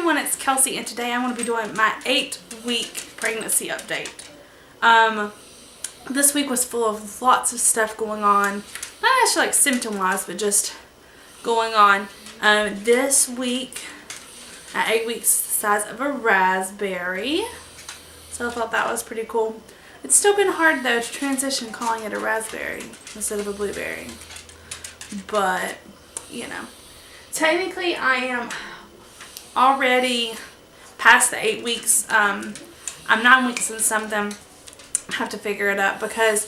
everyone, it's Kelsey, and today I'm going to be doing my 8-week pregnancy update. This week was full of lots of stuff going on, not actually like symptom-wise, but just going on. This week, at 8 weeks, the size of a raspberry, so I thought that was pretty cool. It's still been hard though to transition calling it a raspberry instead of a blueberry, but you know, technically I am already past the 8 weeks. I'm 9 weeks and something. I have to figure it out because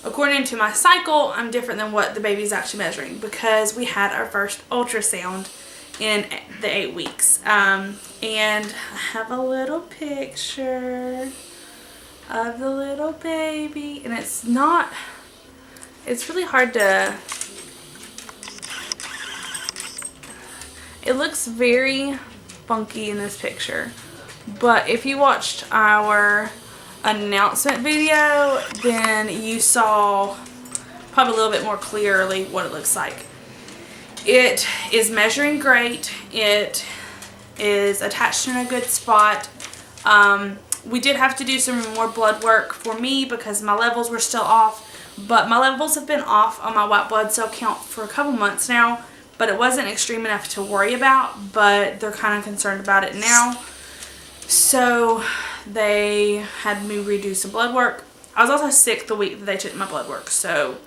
according to my cycle, I'm different than what the baby's actually measuring because we had our first ultrasound in the 8 weeks. And I have a little picture of the little baby, and it's really hard to, it looks very funky in this picture, but if you watched our announcement video, then you saw probably a little bit more clearly what it looks like. It is measuring great. It is attached in a good spot. We did have to do some more blood work for me because my levels were still off, but my levels have been off on my white blood cell count for a couple months now, but it wasn't extreme enough to worry about, but they're kind of concerned about it now. So they had me redo some blood work. I was also sick the week that they took my blood work, so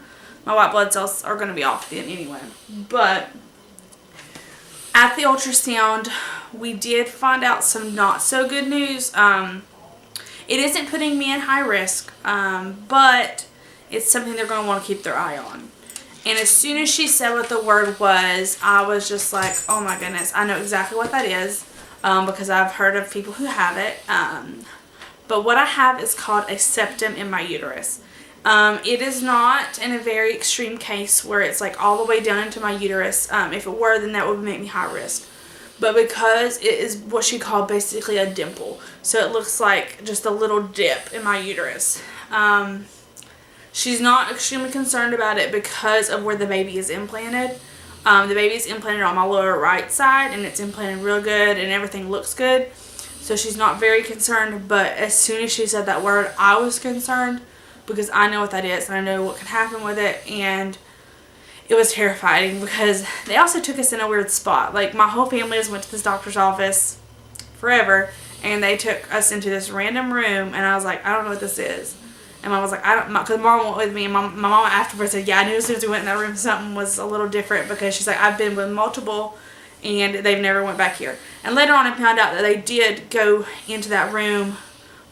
my white blood cells are going to be off then anyway. But at the ultrasound, we did find out some not so good news. It isn't putting me in high risk, but it's something they're going to want to keep their eye on. And as soon as she said what the word was, I was just like, oh my goodness, I know exactly what that is, because I've heard of people who have it. But what I have is called a septum in my uterus. It is not in a very extreme case where it's like all the way down into my uterus. If it were, then that would make me high risk. But because it is what she called basically a dimple, so it looks like just a little dip in my uterus. She's not extremely concerned about it because of where the baby is implanted. The baby is implanted on my lower right side, and it's implanted real good, and everything looks good. So she's not very concerned, but as soon as she said that word, I was concerned because I know what that is, and I know what can happen with it, and it was terrifying because they also took us in a weird spot. Like, my whole family just went to this doctor's office forever, and they took us into this random room, and I was like, I don't know what this is. And Mom was like, I don't, because Mom went with me, and my mom afterwards said, yeah, I knew as soon as we went in that room something was a little different because she's like, I've been with multiple, and they've never went back here. And later on I found out that they did go into that room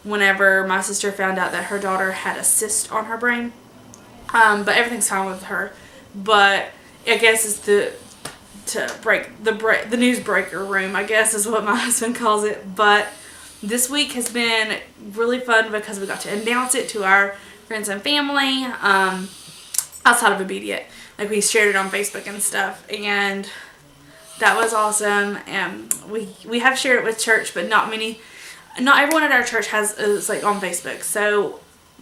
whenever my sister found out that her daughter had a cyst on her brain. But everything's fine with her. But I guess it's the news breaker room, I guess is what my husband calls it. But this week has been really fun because we got to announce it to our friends and family outside of immediate. Like, we shared it on Facebook and stuff, and that was awesome. And we have shared it with church, but not everyone at our church is like on Facebook. So,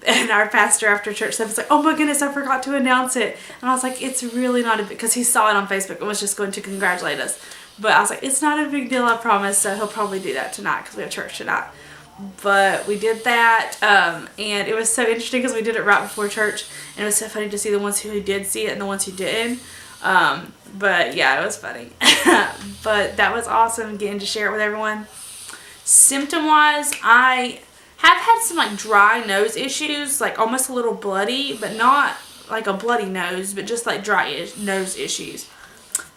and our pastor after church said, was like, oh my goodness, I forgot to announce it. And I was like, it's really not because he saw it on Facebook and was just going to congratulate us. But I was like, it's not a big deal, I promise. So he'll probably do that tonight because we have church tonight. But we did that, and it was so interesting because we did it right before church, and it was so funny to see the ones who did see it and the ones who didn't. But yeah, it was funny. But that was awesome getting to share it with everyone. Symptom-wise, I have had some like dry nose issues, like almost a little bloody, but not like a bloody nose, but just like dry nose issues.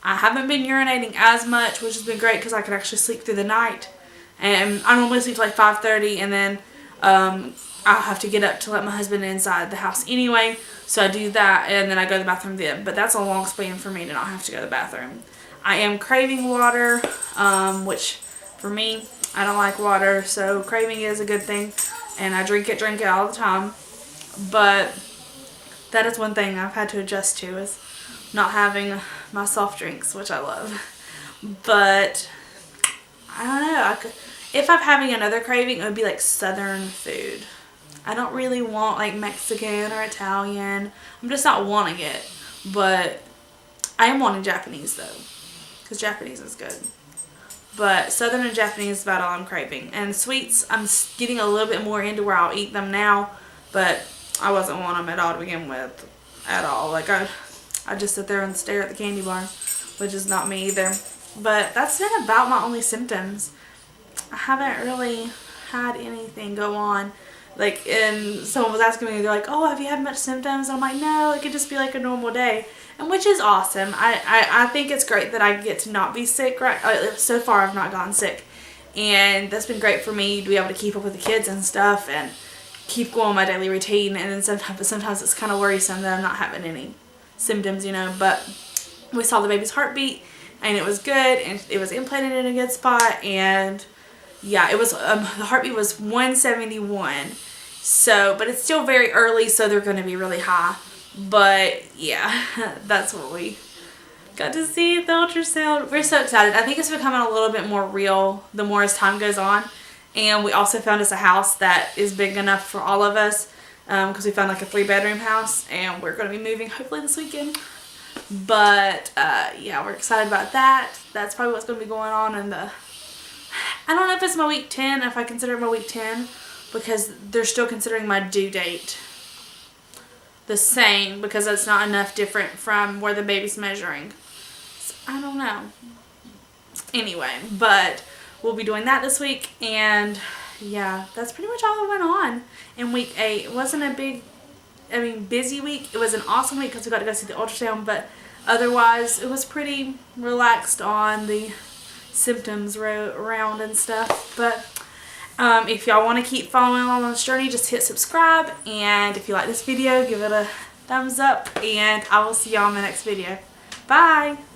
I haven't been urinating as much, which has been great because I can actually sleep through the night. And I normally sleep till like 5:30, and then I'll have to get up to let my husband inside the house anyway. So I do that, and then I go to the bathroom then. But that's a long span for me to not have to go to the bathroom. I am craving water, which for me, I don't like water, so craving is a good thing. And I drink it all the time. But that is one thing I've had to adjust to, is not having my soft drinks, which I love. But I don't know. If I'm having another craving, it would be like southern food. I don't really want like Mexican or Italian. I'm just not wanting it. But I am wanting Japanese though, because Japanese is good. But Southern and Japanese is about all I'm craving. And sweets, I'm getting a little bit more into where I'll eat them now. But I wasn't wanting them at all to begin with. At all. Like, I just sit there and stare at the candy bar. Which is not me either. But that's been about my only symptoms. I haven't really had anything go on. Like, and someone was asking me, they're like, oh, have you had much symptoms? And I'm like, no, it could just be like a normal day. And which is awesome. I think it's great that I get to not be sick. Right? So far, I've not gotten sick. And that's been great for me to be able to keep up with the kids and stuff and keep going my daily routine. And then sometimes it's kind of worrisome that I'm not having any symptoms, you know. But we saw the baby's heartbeat, and it was good, and it was implanted in a good spot, and yeah, it was, the heartbeat was 171, so, but it's still very early, so they're going to be really high, but yeah, that's what we got to see at the ultrasound. We're so excited. I think it's becoming a little bit more real the more as time goes on, and we also found us a house that is big enough for all of us, because we found like a 3-bedroom house, and we're going to be moving hopefully this weekend. But yeah, we're excited about that. That's probably what's going to be going on in the, I don't know if it's my week 10, if I consider it my week 10, because they're still considering my due date the same, because it's not enough different from where the baby's measuring. So, I don't know. Anyway, but we'll be doing that this week, and yeah, that's pretty much all that went on in week 8. It wasn't a big, busy week. It was an awesome week because we got to go see the ultrasound, but otherwise it was pretty relaxed on the symptoms around and stuff. But if y'all want to keep following along on this journey, just hit subscribe, and if you like this video, give it a thumbs up, and I will see y'all in the next video. Bye!